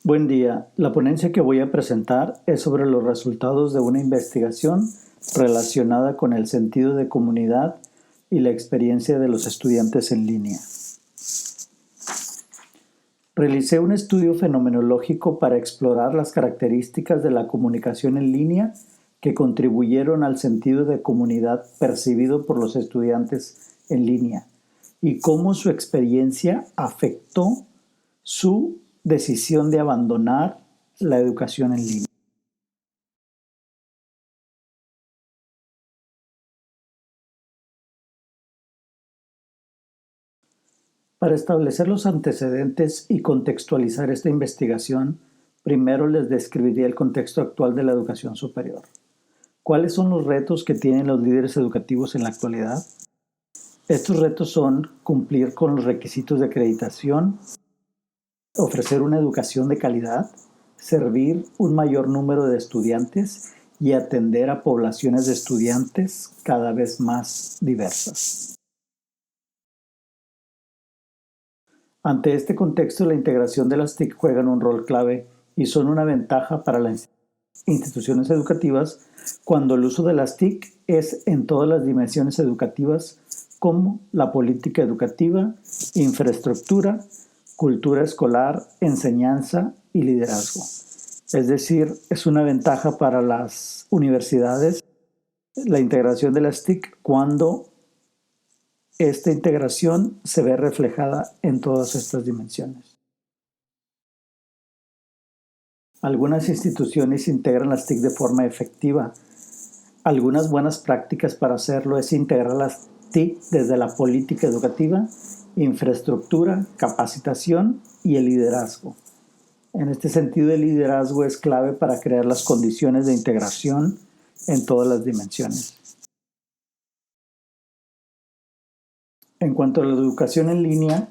Buen día. La ponencia que voy a presentar es sobre los resultados de una investigación relacionada con el sentido de comunidad y la experiencia de los estudiantes en línea. Realicé un estudio fenomenológico para explorar las características de la comunicación en línea que contribuyeron al sentido de comunidad percibido por los estudiantes en línea y cómo su experiencia afectó su decisión de abandonar la educación en línea. Para establecer los antecedentes y contextualizar esta investigación, primero les describiré el contexto actual de la educación superior. ¿Cuáles son los retos que tienen los líderes educativos en la actualidad? Estos retos son cumplir con los requisitos de acreditación, ofrecer una educación de calidad, servir un mayor número de estudiantes y atender a poblaciones de estudiantes cada vez más diversas. Ante este contexto, la integración de las TIC juegan un rol clave y son una ventaja para las instituciones educativas cuando el uso de las TIC es en todas las dimensiones educativas como la política educativa, infraestructura, cultura escolar, enseñanza y liderazgo. Es decir, es una ventaja para las universidades la integración de las TIC cuando esta integración se ve reflejada en todas estas dimensiones. Algunas instituciones integran las TIC de forma efectiva. Algunas buenas prácticas para hacerlo es integrar las TIC desde la política educativa, infraestructura, capacitación y el liderazgo. En este sentido, el liderazgo es clave para crear las condiciones de integración en todas las dimensiones. En cuanto a la educación en línea,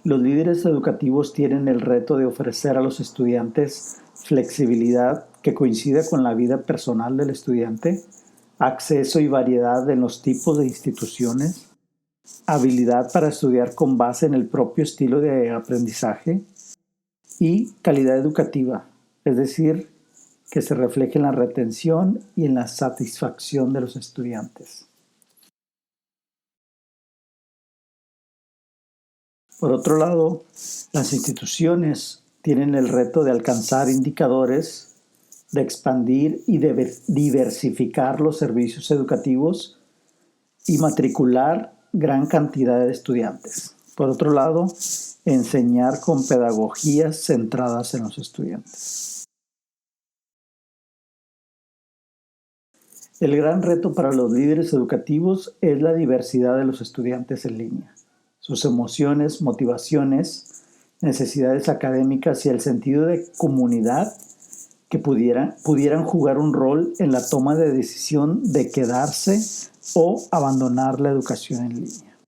los líderes educativos tienen el reto de ofrecer a los estudiantes flexibilidad que coincida con la vida personal del estudiante, acceso y variedad en los tipos de instituciones, habilidad para estudiar con base en el propio estilo de aprendizaje y calidad educativa, es decir, que se refleje en la retención y en la satisfacción de los estudiantes. Por otro lado, las instituciones tienen el reto de alcanzar indicadores, de expandir y de diversificar los servicios educativos y matricular gran cantidad de estudiantes. Por otro lado, enseñar con pedagogías centradas en los estudiantes. El gran reto para los líderes educativos es la diversidad de los estudiantes en línea. Sus emociones, motivaciones, necesidades académicas y el sentido de comunidad que pudieran jugar un rol en la toma de decisión de quedarse o abandonar la educación en línea.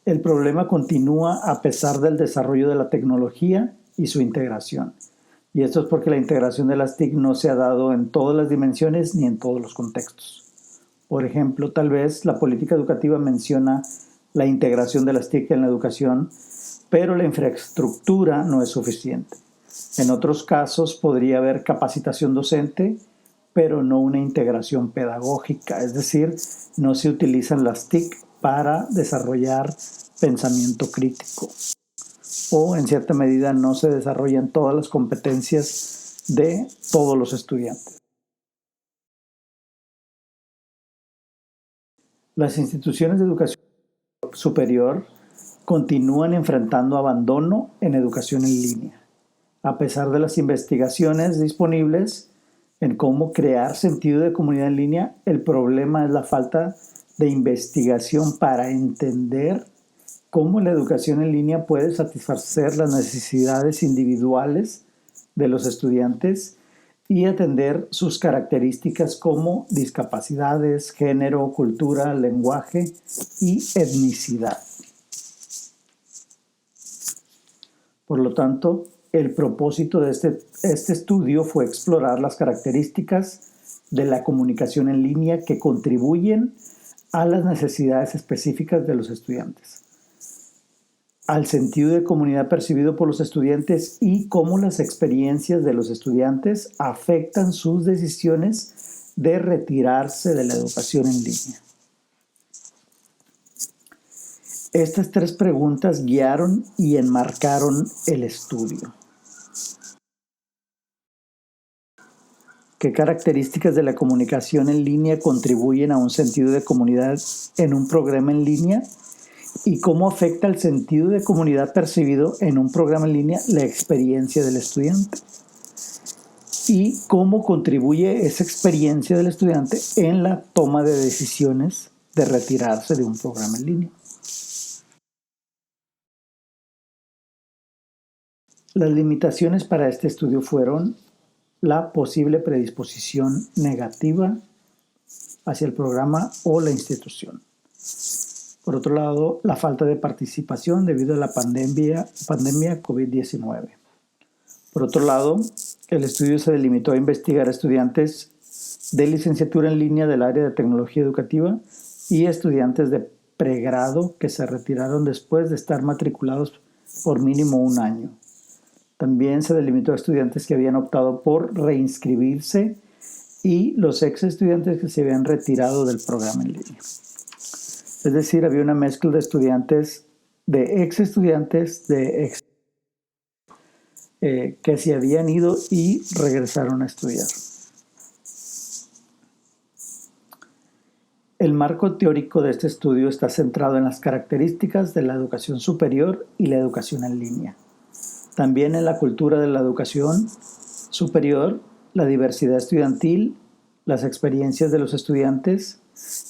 El problema continúa a pesar del desarrollo de la tecnología y su integración. Y esto es porque la integración de las TIC no se ha dado en todas las dimensiones ni en todos los contextos. Por ejemplo, tal vez la política educativa menciona la integración de las TIC en la educación, pero la infraestructura no es suficiente. En otros casos podría haber capacitación docente, pero no una integración pedagógica, es decir, no se utilizan las TIC para desarrollar pensamiento crítico. O en cierta medida no se desarrollan todas las competencias de todos los estudiantes. Las instituciones de educación superior continúan enfrentando abandono en educación en línea, a pesar de las investigaciones disponibles en cómo crear sentido de comunidad en línea. El problema es la falta de investigación para entender cómo la educación en línea puede satisfacer las necesidades individuales de los estudiantes y atender sus características como discapacidades, género, cultura, lenguaje y etnicidad. Por lo tanto, el propósito de este estudio fue explorar las características de la comunicación en línea que contribuyen a las necesidades específicas de los estudiantes. al sentido de comunidad percibido por los estudiantes y cómo las experiencias de los estudiantes afectan sus decisiones de retirarse de la educación en línea. Estas 3 preguntas guiaron y enmarcaron el estudio. ¿Qué características de la comunicación en línea contribuyen a un sentido de comunidad en un programa en línea? ¿Y cómo afecta el sentido de comunidad percibido en un programa en línea la experiencia del estudiante? ¿Y cómo contribuye esa experiencia del estudiante en la toma de decisiones de retirarse de un programa en línea? Las limitaciones para este estudio fueron la posible predisposición negativa hacia el programa o la institución. Por otro lado, la falta de participación debido a la pandemia COVID-19. Por otro lado, el estudio se delimitó a investigar a estudiantes de licenciatura en línea del área de tecnología educativa y estudiantes de pregrado que se retiraron después de estar matriculados por mínimo 1 año. También se delimitó a estudiantes que habían optado por reinscribirse y los ex estudiantes que se habían retirado del programa en línea. Es decir, había una mezcla de estudiantes, de ex estudiantes, que se habían ido y regresaron a estudiar. El marco teórico de este estudio está centrado en las características de la educación superior y la educación en línea. También en la cultura de la educación superior, la diversidad estudiantil, las experiencias de los estudiantes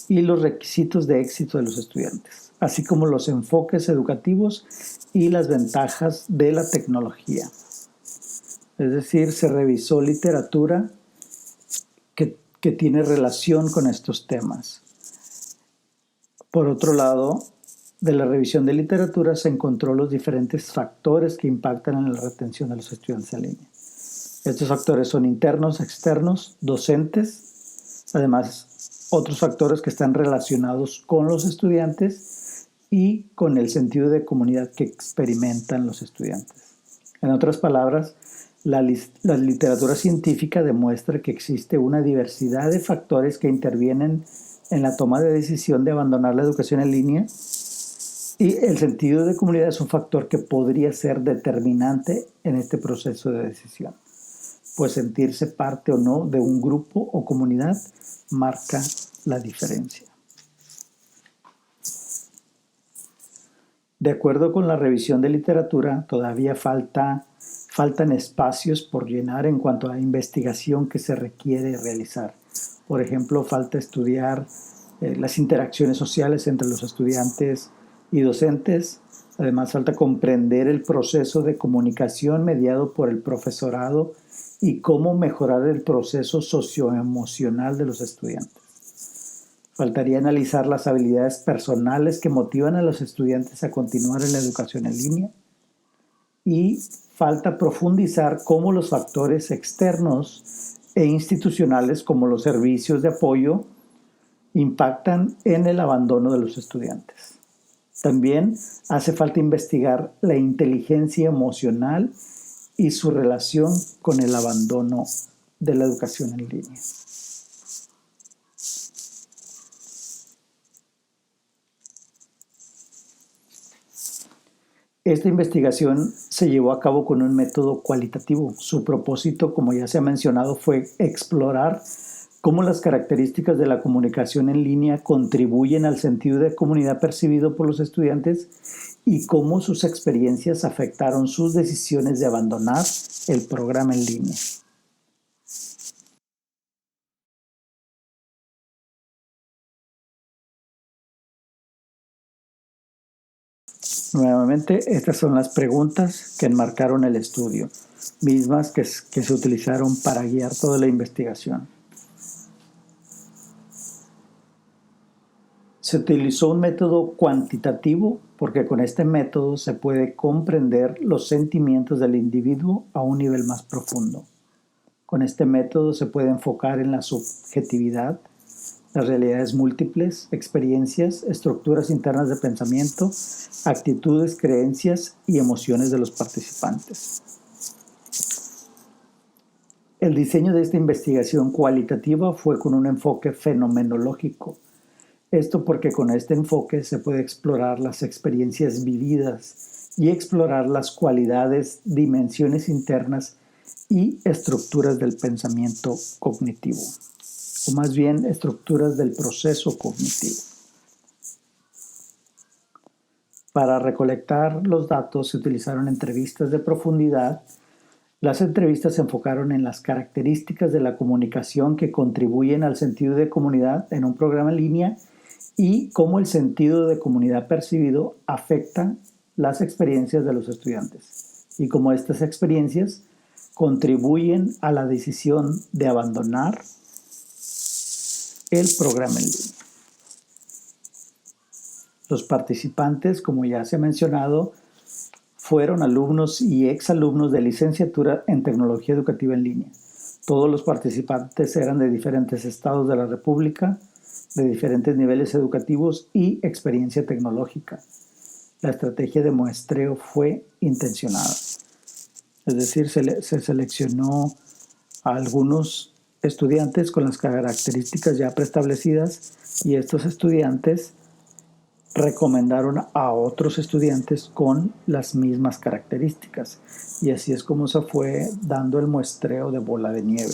y los requisitos de éxito de los estudiantes, así como los enfoques educativos y las ventajas de la tecnología. Es decir, se revisó literatura que tiene relación con estos temas. Por otro lado, de la revisión de literatura se encontró los diferentes factores que impactan en la retención de los estudiantes en línea. Estos factores son internos, externos, docentes, además otros factores que están relacionados con los estudiantes y con el sentido de comunidad que experimentan los estudiantes. En otras palabras, la literatura científica demuestra que existe una diversidad de factores que intervienen en la toma de decisión de abandonar la educación en línea. Y el sentido de comunidad es un factor que podría ser determinante en este proceso de decisión, pues sentirse parte o no de un grupo o comunidad marca la diferencia. De acuerdo con la revisión de literatura, todavía faltan espacios por llenar en cuanto a la investigación que se requiere realizar. Por ejemplo, falta estudiar las interacciones sociales entre los estudiantes y docentes. Además, falta comprender el proceso de comunicación mediado por el profesorado y cómo mejorar el proceso socioemocional de los estudiantes. Faltaría analizar las habilidades personales que motivan a los estudiantes a continuar en la educación en línea. Y falta profundizar cómo los factores externos e institucionales, como los servicios de apoyo, impactan en el abandono de los estudiantes. También hace falta investigar la inteligencia emocional y su relación con el abandono de la educación en línea. Esta investigación se llevó a cabo con un método cualitativo. Su propósito, como ya se ha mencionado, fue explorar cómo las características de la comunicación en línea contribuyen al sentido de comunidad percibido por los estudiantes y cómo sus experiencias afectaron sus decisiones de abandonar el programa en línea. Nuevamente, estas son las preguntas que enmarcaron el estudio, mismas que se utilizaron para guiar toda la investigación. Se utilizó un método cuantitativo porque con este método se puede comprender los sentimientos del individuo a un nivel más profundo. Con este método se puede enfocar en la subjetividad, las realidades múltiples, experiencias, estructuras internas de pensamiento, actitudes, creencias y emociones de los participantes. El diseño de esta investigación cualitativa fue con un enfoque fenomenológico. Esto porque con este enfoque se puede explorar las experiencias vividas y explorar las cualidades, dimensiones internas y estructuras del pensamiento cognitivo, o más bien estructuras del proceso cognitivo. Para recolectar los datos se utilizaron entrevistas de profundidad. Las entrevistas se enfocaron en las características de la comunicación que contribuyen al sentido de comunidad en un programa en línea y cómo el sentido de comunidad percibido afecta las experiencias de los estudiantes y cómo estas experiencias contribuyen a la decisión de abandonar el programa en línea. Los participantes, como ya se ha mencionado, fueron alumnos y exalumnos de licenciatura en tecnología educativa en línea. Todos los participantes eran de diferentes estados de la República, de diferentes niveles educativos y experiencia tecnológica. La estrategia de muestreo fue intencionada. Es decir, se seleccionó a algunos estudiantes con las características ya preestablecidas y estos estudiantes recomendaron a otros estudiantes con las mismas características. Y así es como se fue dando el muestreo de bola de nieve.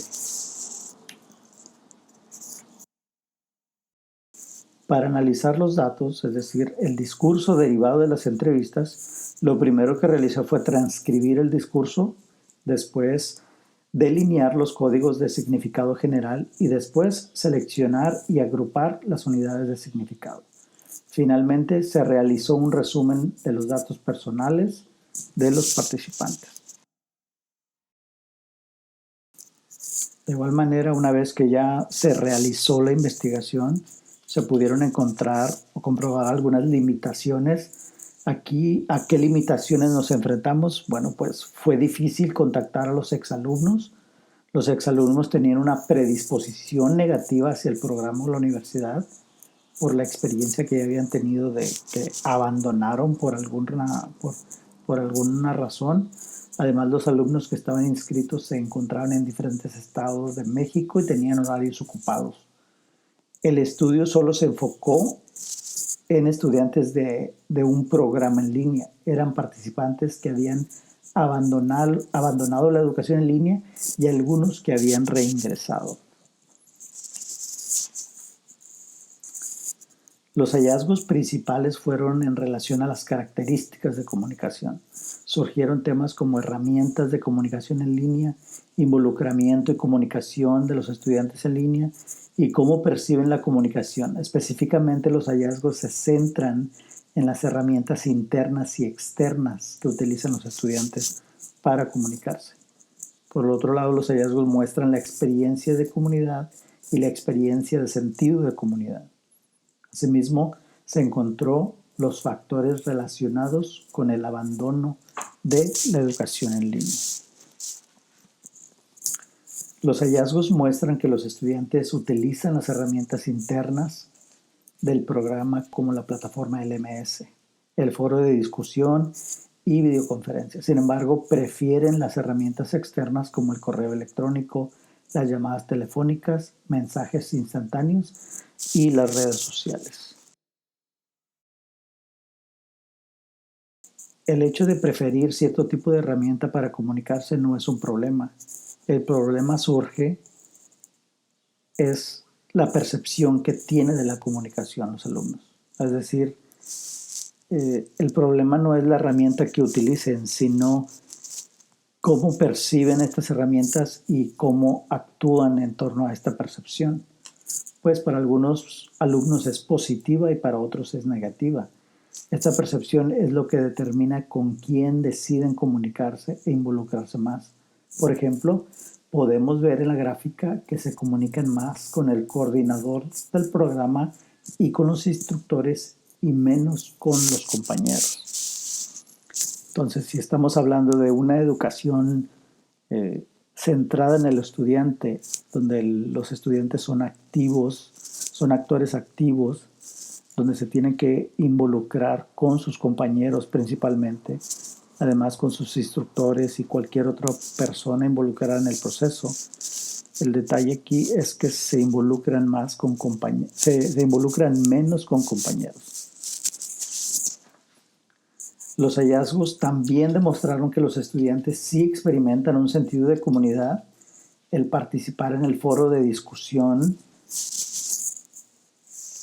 Para analizar los datos, es decir, el discurso derivado de las entrevistas, lo primero que realizó fue transcribir el discurso, después delinear los códigos de significado general y después seleccionar y agrupar las unidades de significado. Finalmente, se realizó un resumen de los datos personales de los participantes. De igual manera, una vez que ya se realizó la investigación, se pudieron encontrar o comprobar algunas limitaciones. Aquí, ¿a qué limitaciones nos enfrentamos? Bueno, pues fue difícil contactar a los exalumnos. Los exalumnos tenían una predisposición negativa hacia el programa o la universidad por la experiencia que ya habían tenido de que abandonaron por alguna razón. Además, los alumnos que estaban inscritos se encontraban en diferentes estados de México y tenían horarios ocupados. El estudio solo se enfocó en estudiantes de un programa en línea. Eran participantes que habían abandonado la educación en línea y algunos que habían reingresado. Los hallazgos principales fueron en relación a las características de comunicación. Surgieron temas como herramientas de comunicación en línea, involucramiento y comunicación de los estudiantes en línea y cómo perciben la comunicación. Específicamente, los hallazgos se centran en las herramientas internas y externas que utilizan los estudiantes para comunicarse. Por otro lado, los hallazgos muestran la experiencia de comunidad y la experiencia de sentido de comunidad. Asimismo, se encontró los factores relacionados con el abandono de la educación en línea. Los hallazgos muestran que los estudiantes utilizan las herramientas internas del programa como la plataforma LMS, el foro de discusión y videoconferencias. Sin embargo, prefieren las herramientas externas como el correo electrónico, las llamadas telefónicas, mensajes instantáneos y las redes sociales. El hecho de preferir cierto tipo de herramienta para comunicarse no es un problema. El problema surge es la percepción que tiene de la comunicación los alumnos. Es decir, el problema no es la herramienta que utilicen, sino cómo perciben estas herramientas y cómo actúan en torno a esta percepción. Pues para algunos alumnos es positiva y para otros es negativa. Esta percepción es lo que determina con quién deciden comunicarse e involucrarse más. Por ejemplo, podemos ver en la gráfica que se comunican más con el coordinador del programa y con los instructores y menos con los compañeros. Entonces, si estamos hablando de una educación centrada en el estudiante, donde los estudiantes son activos, son actores activos donde se tienen que involucrar con sus compañeros principalmente, además con sus instructores y cualquier otra persona involucrada en el proceso. El detalle aquí es que se involucran más con compañeros, se involucran menos con compañeros. Los hallazgos también demostraron que los estudiantes sí experimentan un sentido de comunidad, el participar en el foro de discusión,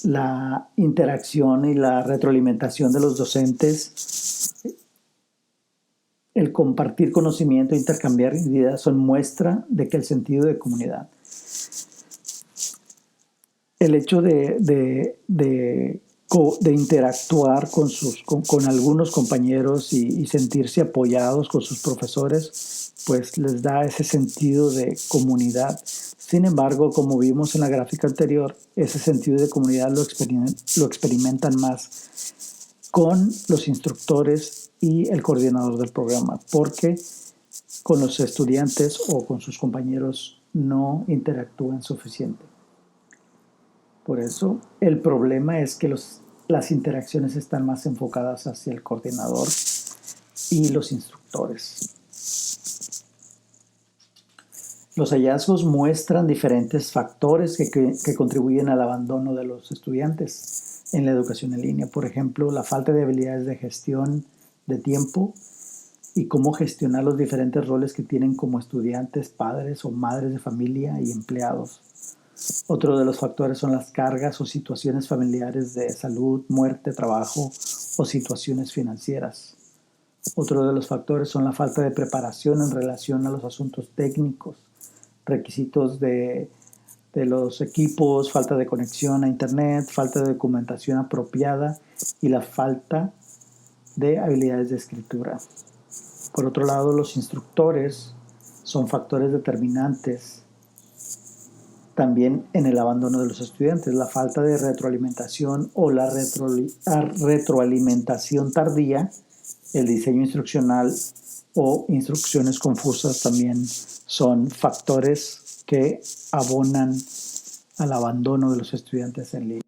la interacción y la retroalimentación de los docentes, el compartir conocimiento e intercambiar ideas son muestra de que el sentido de comunidad. El hecho de interactuar con algunos compañeros y sentirse apoyados con sus profesores, pues les da ese sentido de comunidad. Sin embargo, como vimos en la gráfica anterior, ese sentido de comunidad lo experimentan más con los instructores y el coordinador del programa, porque con los estudiantes o con sus compañeros no interactúan suficiente. Por eso, el problema es que las interacciones están más enfocadas hacia el coordinador y los instructores. Los hallazgos muestran diferentes factores que contribuyen al abandono de los estudiantes en la educación en línea. Por ejemplo, la falta de habilidades de gestión de tiempo y cómo gestionar los diferentes roles que tienen como estudiantes, padres o madres de familia y empleados. Otro de los factores son las cargas o situaciones familiares de salud, muerte, trabajo o situaciones financieras. Otro de los factores son la falta de preparación en relación a los asuntos técnicos, requisitos de los equipos, falta de conexión a internet, falta de documentación apropiada y la falta de habilidades de escritura. Por otro lado, los instructores son factores determinantes también en el abandono de los estudiantes. La falta de retroalimentación o la retroalimentación tardía, el diseño instruccional o instrucciones confusas también son factores que abonan al abandono de los estudiantes en línea.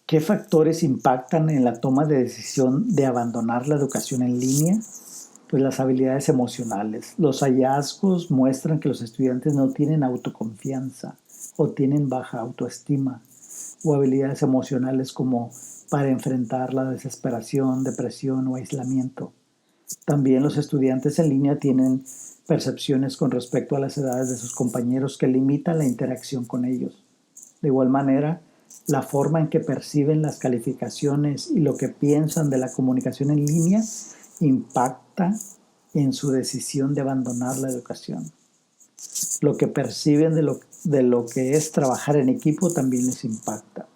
¿Qué factores impactan en la toma de decisión de abandonar la educación en línea? Pues las habilidades emocionales. Los hallazgos muestran que los estudiantes no tienen autoconfianza o tienen baja autoestima, o habilidades emocionales como para enfrentar la desesperación, depresión o aislamiento. También los estudiantes en línea tienen percepciones con respecto a las edades de sus compañeros que limitan la interacción con ellos. De igual manera, la forma en que perciben las calificaciones y lo que piensan de la comunicación en línea impacta en su decisión de abandonar la educación. Lo que perciben de lo que es trabajar en equipo también les impacta.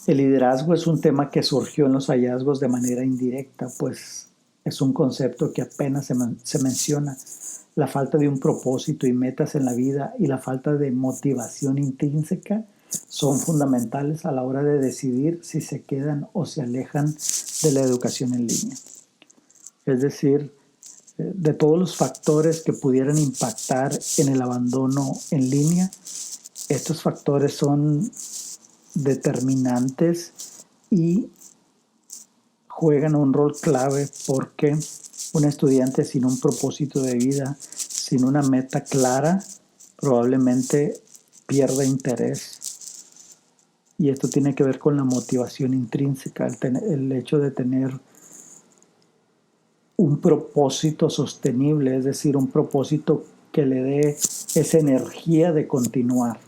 El liderazgo es un tema que surgió en los hallazgos de manera indirecta, pues es un concepto que apenas se menciona. La falta de un propósito y metas en la vida y la falta de motivación intrínseca son fundamentales a la hora de decidir si se quedan o se alejan de la educación en línea. Es decir, de todos los factores que pudieran impactar en el abandono en línea, estos factores son determinantes y juegan un rol clave porque un estudiante sin un propósito de vida, sin una meta clara, probablemente pierda interés. Y esto tiene que ver con la motivación intrínseca, el hecho de tener un propósito sostenible, es decir, un propósito que le dé esa energía de continuar,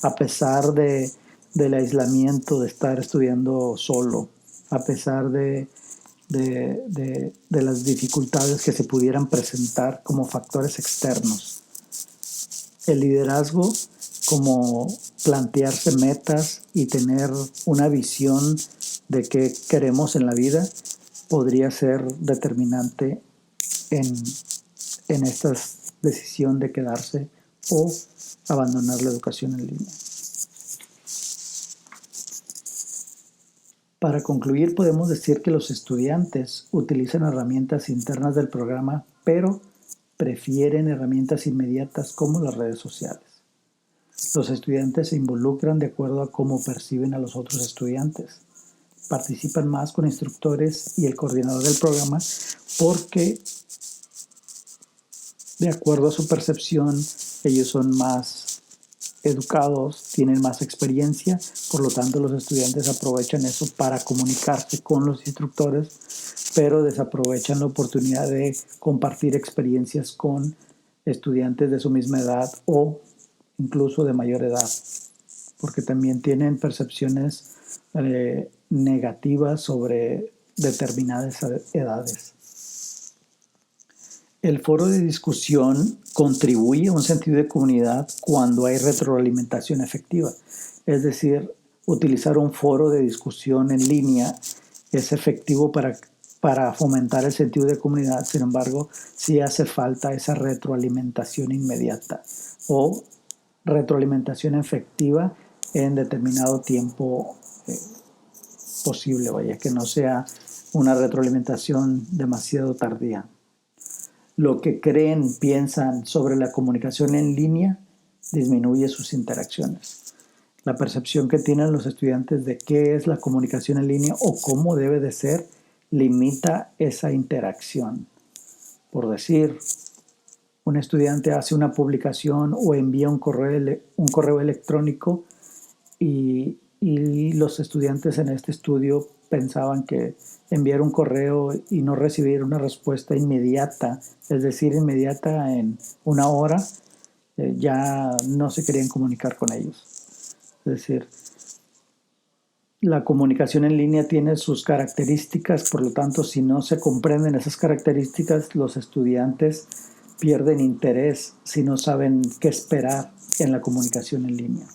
a pesar del aislamiento, de estar estudiando solo, a pesar de las dificultades que se pudieran presentar como factores externos. El liderazgo, como plantearse metas y tener una visión de qué queremos en la vida, podría ser determinante en esta decisión de quedarse o abandonar la educación en línea. Para concluir, podemos decir que los estudiantes utilizan herramientas internas del programa, pero prefieren herramientas inmediatas como las redes sociales. Los estudiantes se involucran de acuerdo a cómo perciben a los otros estudiantes. Participan más con instructores y el coordinador del programa porque, de acuerdo a su percepción, ellos son más educados, tienen más experiencia, por lo tanto los estudiantes aprovechan eso para comunicarse con los instructores, pero desaprovechan la oportunidad de compartir experiencias con estudiantes de su misma edad o incluso de mayor edad, porque también tienen percepciones negativas sobre determinadas edades. El foro de discusión contribuye a un sentido de comunidad cuando hay retroalimentación efectiva. Es decir, utilizar un foro de discusión en línea es efectivo para fomentar el sentido de comunidad. Sin embargo, sí hace falta esa retroalimentación inmediata o retroalimentación efectiva en determinado tiempo posible, vaya, que no sea una retroalimentación demasiado tardía. Lo que creen, piensan sobre la comunicación en línea disminuye sus interacciones. La percepción que tienen los estudiantes de qué es la comunicación en línea o cómo debe de ser limita esa interacción. Por decir, un estudiante hace una publicación o envía un correo electrónico y los estudiantes en este estudio pensaban que enviar un correo y no recibir una respuesta inmediata, es decir, inmediata en una hora, ya no se querían comunicar con ellos. Es decir, la comunicación en línea tiene sus características, por lo tanto, si no se comprenden esas características, los estudiantes pierden interés si no saben qué esperar en la comunicación en línea.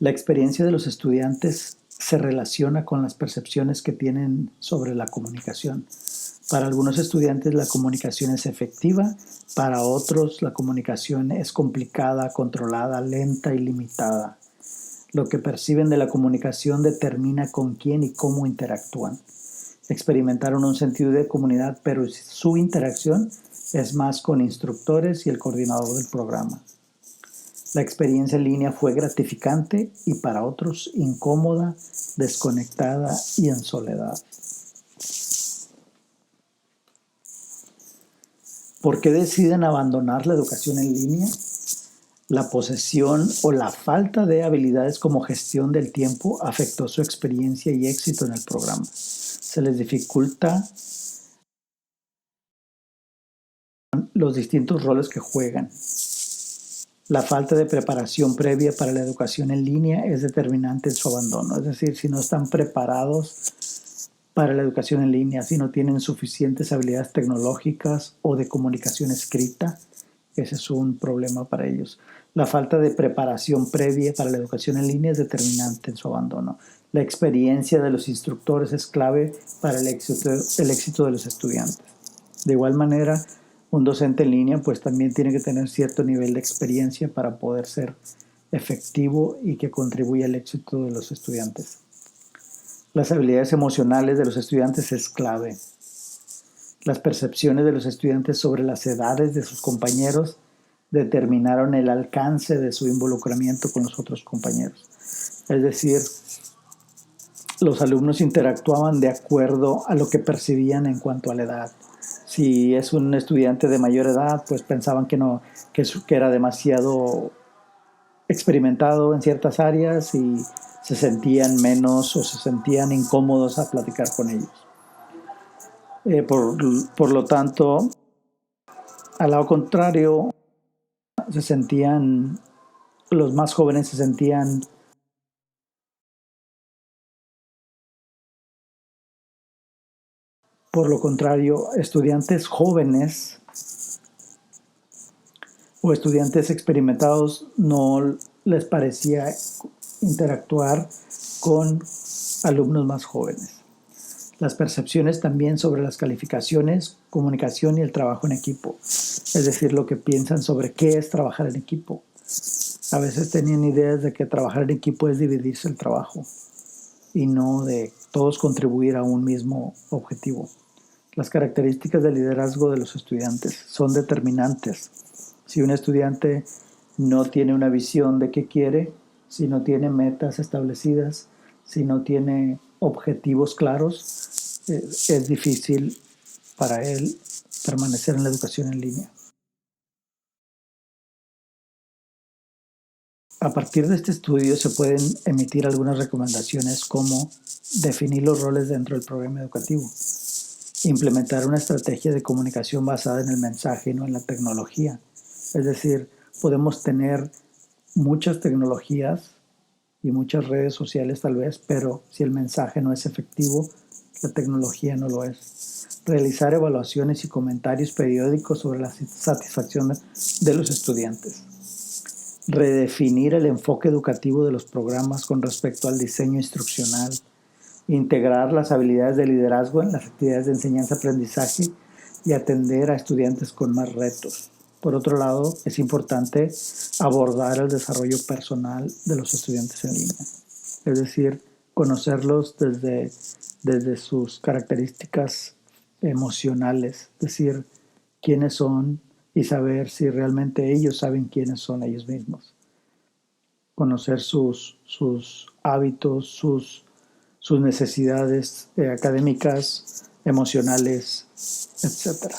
La experiencia de los estudiantes se relaciona con las percepciones que tienen sobre la comunicación. Para algunos estudiantes la comunicación es efectiva, para otros la comunicación es complicada, controlada, lenta y limitada. Lo que perciben de la comunicación determina con quién y cómo interactúan. Experimentaron un sentido de comunidad, pero su interacción es más con instructores y el coordinador del programa. La experiencia en línea fue gratificante y para otros incómoda, desconectada y en soledad. ¿Por qué deciden abandonar la educación en línea? La posesión o la falta de habilidades como gestión del tiempo afectó su experiencia y éxito en el programa. Se les dificulta los distintos roles que juegan. La falta de preparación previa para la educación en línea es determinante en su abandono. Es decir, si no están preparados para la educación en línea, si no tienen suficientes habilidades tecnológicas o de comunicación escrita, ese es un problema para ellos. La falta de preparación previa para la educación en línea es determinante en su abandono. La experiencia de los instructores es clave para el éxito de los estudiantes. De igual manera, un docente en línea pues también tiene que tener cierto nivel de experiencia para poder ser efectivo y que contribuya al éxito de los estudiantes. Las habilidades emocionales de los estudiantes es clave. Las percepciones de los estudiantes sobre las edades de sus compañeros determinaron el alcance de su involucramiento con los otros compañeros. Es decir, los alumnos interactuaban de acuerdo a lo que percibían en cuanto a la edad. Si es un estudiante de mayor edad, pues pensaban que era demasiado experimentado en ciertas áreas y se sentían menos o se sentían incómodos a platicar con ellos. Por lo tanto, al lado contrario, los más jóvenes se sentían por lo contrario, estudiantes jóvenes o estudiantes experimentados no les parecía interactuar con alumnos más jóvenes. Las percepciones también sobre las calificaciones, comunicación y el trabajo en equipo. Es decir, lo que piensan sobre qué es trabajar en equipo. A veces tenían ideas de que trabajar en equipo es dividirse el trabajo y no de todos contribuir a un mismo objetivo. Las características del liderazgo de los estudiantes son determinantes. Si un estudiante no tiene una visión de qué quiere, si no tiene metas establecidas, si no tiene objetivos claros, es difícil para él permanecer en la educación en línea. A partir de este estudio se pueden emitir algunas recomendaciones como definir los roles dentro del programa educativo, implementar una estrategia de comunicación basada en el mensaje y no en la tecnología. Es decir, podemos tener muchas tecnologías y muchas redes sociales tal vez, pero si el mensaje no es efectivo, la tecnología no lo es. Realizar evaluaciones y comentarios periódicos sobre la satisfacción de los estudiantes. Redefinir el enfoque educativo de los programas con respecto al diseño instruccional. Integrar las habilidades de liderazgo en las actividades de enseñanza-aprendizaje y atender a estudiantes con más retos. Por otro lado, es importante abordar el desarrollo personal de los estudiantes en línea, es decir, conocerlos desde sus características emocionales, es decir, quiénes son y saber si realmente ellos saben quiénes son ellos mismos. Conocer sus hábitos, sus necesidades académicas, emocionales, etcétera.